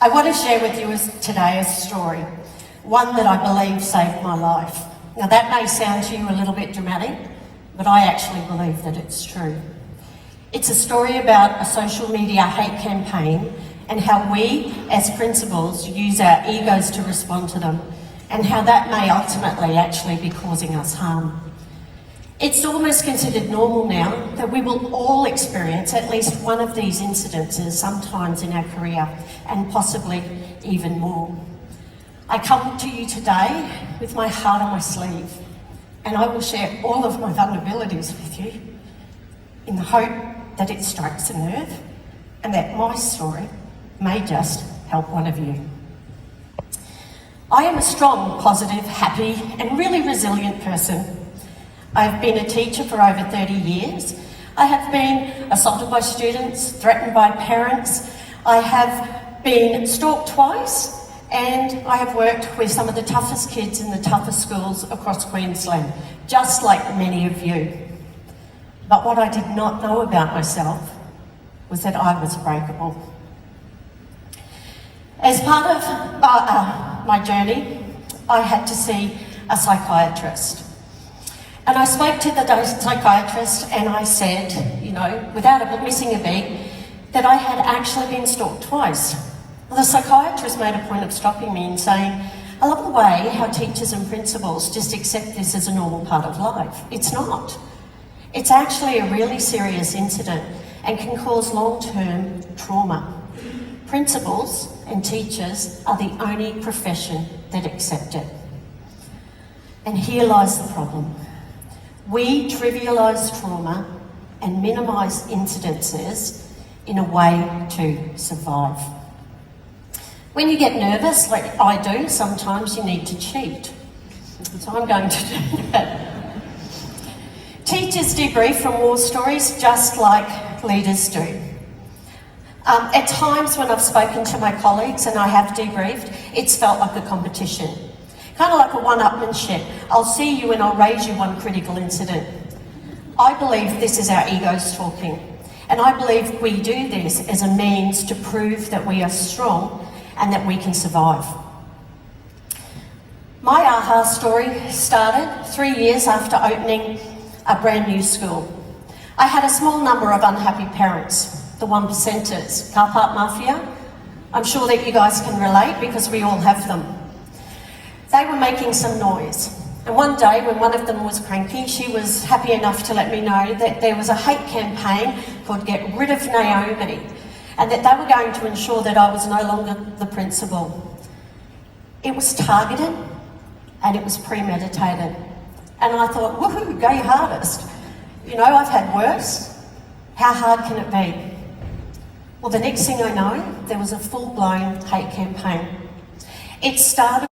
I want to share with you today a story, one that I believe saved my life. Now that may sound to you a little bit dramatic, but I actually believe that it's true. It's a story about a social media hate campaign and how we as principals use our egos to respond to them, and how that may ultimately actually be causing us harm. It's almost considered normal now that we will all experience at least one of these incidences sometimes in our career, and possibly even more. I come to you today with my heart on my sleeve, and I will share all of my vulnerabilities with you in the hope that it strikes a nerve and that my story may just help one of you. I am a strong, positive, happy, and really resilient person. I have been a teacher for over 30 years. I have been assaulted by students, threatened by parents. I have been stalked twice, and I have worked with some of the toughest kids in the toughest schools across Queensland, just like many of you. But what I did not know about myself was that I was breakable. As part of my journey, I had to see a psychiatrist. And I spoke to the psychiatrist and I said, without missing a beat, that I had actually been stalked twice. Well, the psychiatrist made a point of stopping me and saying, I love the way how teachers and principals just accept this as a normal part of life. It's not. It's actually a really serious incident and can cause long-term trauma. Principals and teachers are the only profession that accept it. And here lies the problem. We trivialise trauma and minimise incidences in a way to survive. When you get nervous, like I do, sometimes you need to cheat. So I'm going to do that. Teachers debrief from war stories just like leaders do. At times when I've spoken to my colleagues and I have debriefed, it's felt like a competition. Kind of like a one-upmanship. I'll see you and I'll raise you one critical incident. I believe this is our egos talking. And I believe we do this as a means to prove that we are strong and that we can survive. My aha story started 3 years after opening a brand new school. I had a small number of unhappy parents, the 1%ers, car park mafia. I'm sure that you guys can relate because we all have them. They were making some noise, and one day when one of them was cranky, she was happy enough to let me know that there was a hate campaign called Get Rid of Naomi, and that they were going to ensure that I was no longer the principal. It was targeted and it was premeditated. And I thought, woohoo, go your hardest. I've had worse. How hard can it be? Well, the next thing I know, there was a full-blown hate campaign. It started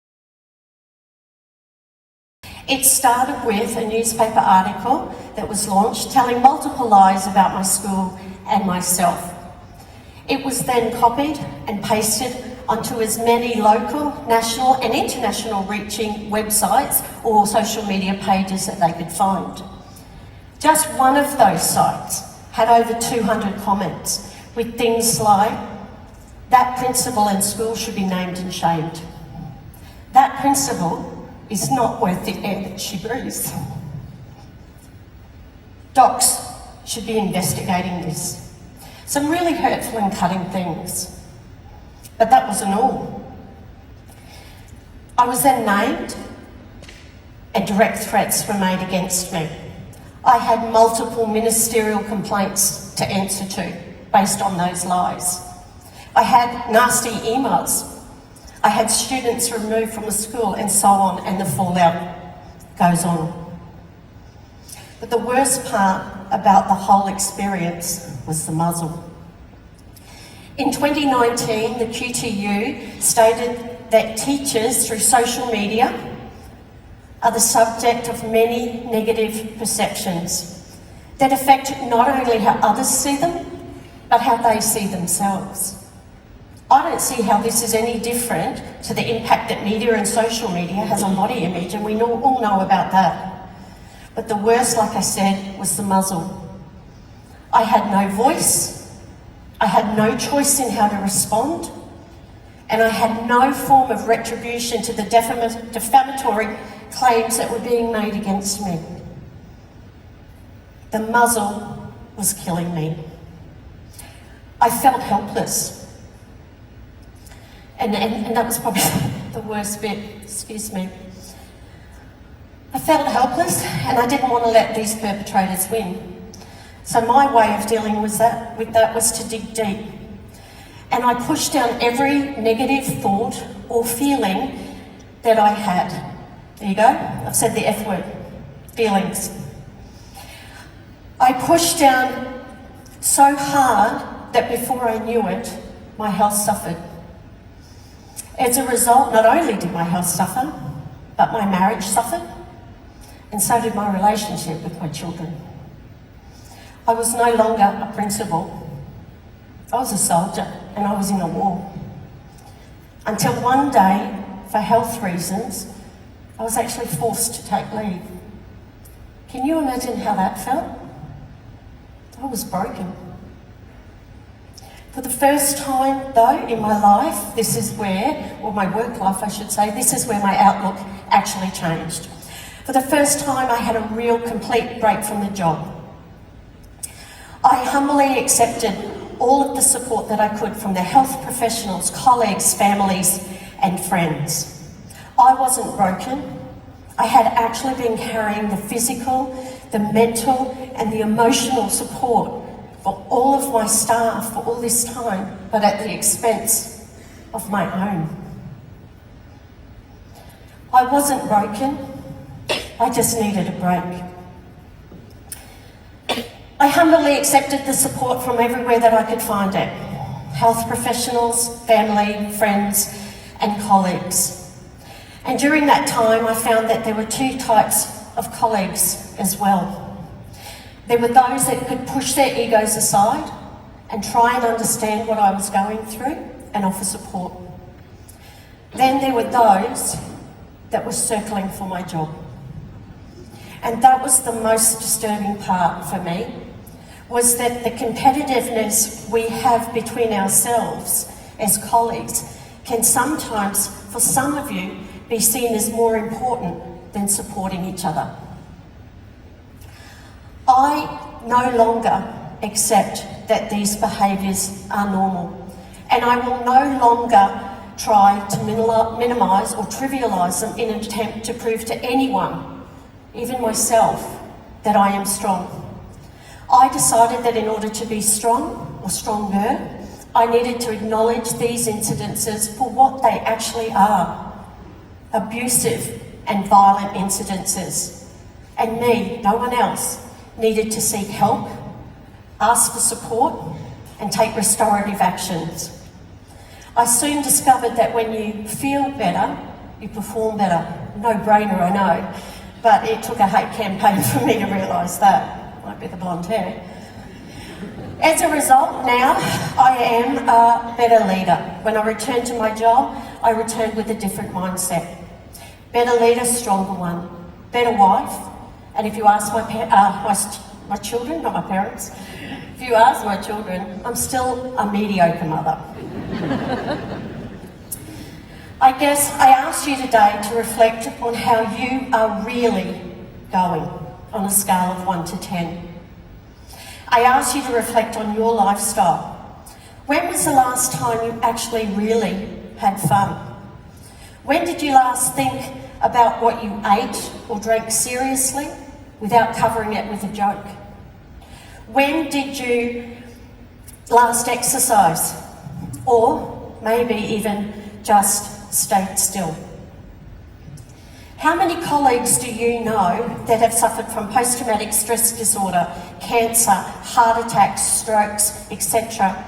with a newspaper article that was launched telling multiple lies about my school and myself. It was then copied and pasted onto as many local, national and international reaching websites or social media pages that they could find. Just one of those sites had over 200 comments with things like, that principal and school should be named and shamed. That principal is not worth the air that she breathes. Docs should be investigating this. Some really hurtful and cutting things. But that wasn't all. I was then named and direct threats were made against me. I had multiple ministerial complaints to answer to based on those lies. I had nasty emails. I had students removed from the school and so on, and the fallout goes on. But the worst part about the whole experience was the muzzle. In 2019, the QTU stated that teachers through social media are the subject of many negative perceptions that affect not only how others see them, but how they see themselves. I don't see how this is any different to the impact that media and social media has on body image, and we all know about that. But the worst, like I said, was the muzzle. I had no voice. I had no choice in how to respond. and I had no form of retribution to the defamatory claims that were being made against me. The muzzle was killing me. I felt helpless. And that was probably the worst bit, excuse me. I felt helpless and I didn't want to let these perpetrators win. So my way of dealing with that was to dig deep. And I pushed down every negative thought or feeling that I had. There you go, I've said the F word, feelings. I pushed down so hard that before I knew it, my health suffered. As a result, not only did my health suffer, but my marriage suffered, and so did my relationship with my children. I was no longer a principal. I was a soldier, and I was in a war. Until one day, for health reasons, I was actually forced to take leave. Can you imagine how that felt? I was broken. For the first time, though, in my life, this is where, or my work life I should say, this is where my outlook actually changed. For the first time, I had a real complete break from the job. I humbly accepted all of the support that I could from the health professionals, colleagues, families, and friends. I wasn't broken. I had actually been carrying the physical, the mental, and the emotional support for all of my staff for all this time, but at the expense of my own. I wasn't broken, I just needed a break. I humbly accepted the support from everywhere that I could find it. Health professionals, family, friends, and colleagues. And during that time, I found that there were two types of colleagues as well. There were those that could push their egos aside and try and understand what I was going through and offer support. Then there were those that were circling for my job. And that was the most disturbing part for me, was that the competitiveness we have between ourselves as colleagues can sometimes, for some of you, be seen as more important than supporting each other. I no longer accept that these behaviours are normal, and I will no longer try to minimise or trivialise them in an attempt to prove to anyone, even myself, that I am strong. I decided that in order to be strong or stronger, I needed to acknowledge these incidences for what they actually are: abusive and violent incidences. And me, no one else, needed to seek help, ask for support, and take restorative actions. I soon discovered that when you feel better, you perform better. No brainer, I know, but it took a hate campaign for me to realise that. Might be the blonde hair. As a result, now I am a better leader. When I returned to my job, I returned with a different mindset. Better leader, stronger one. Better wife. And if you ask my children, not my parents, if you ask my children, I'm still a mediocre mother. I guess I asked you today to reflect on how you are really going on a scale of 1 to 10. I asked you to reflect on your lifestyle. When was the last time you actually really had fun? When did you last think about what you ate or drank seriously without covering it with a joke? When did you last exercise? Or maybe even just stayed still? How many colleagues do you know that have suffered from post-traumatic stress disorder, cancer, heart attacks, strokes, etc.?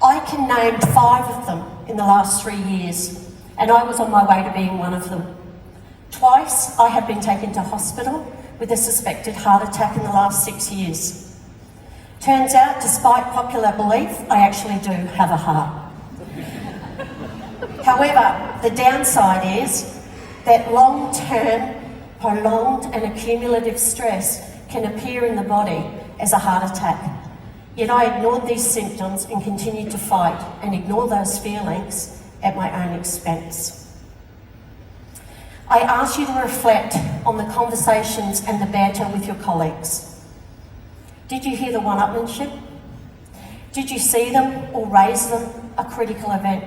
I can name 5 of them in the last 3 years, and I was on my way to being one of them. Twice I have been taken to hospital with a suspected heart attack in the last 6 years. Turns out, despite popular belief, I actually do have a heart. However, the downside is that long-term, prolonged and accumulative stress can appear in the body as a heart attack. Yet I ignored these symptoms and continued to fight and ignore those feelings at my own expense. I ask you to reflect on the conversations and the banter with your colleagues. Did you hear the one-upmanship? Did you see them or raise them a critical event?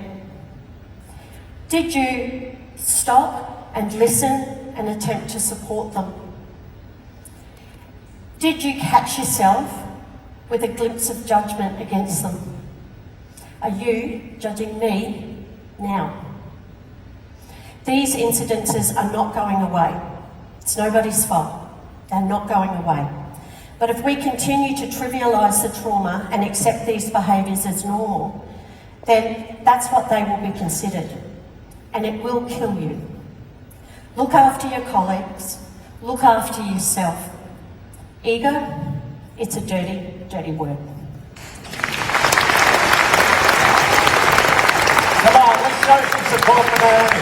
Did you stop and listen and attempt to support them? Did you catch yourself with a glimpse of judgment against them? Are you judging me now? These incidences are not going away. It's nobody's fault. They're not going away. But if we continue to trivialise the trauma and accept these behaviours as normal, then that's what they will be considered. And it will kill you. Look after your colleagues. Look after yourself. Ego, it's a dirty, dirty word. Come on, let's show some support for Naomi.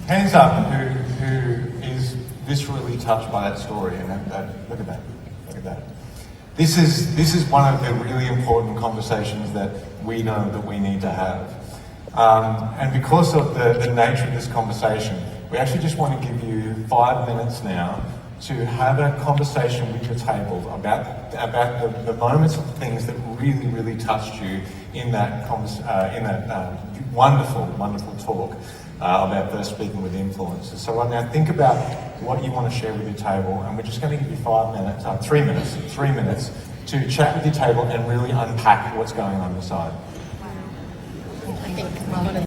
Hands up who is viscerally touched by that story, and look at that, look at that. This is one of the really important conversations that we know that we need to have. And because of the nature of this conversation, we actually just want to give you 5 minutes now to have a conversation with your table about the moments of things that really, really touched you in that wonderful, wonderful talk about first speaking with influencers. So right now, think about what you want to share with your table, and we're just going to give you 3 minutes to chat with your table and really unpack what's going on inside. I think one of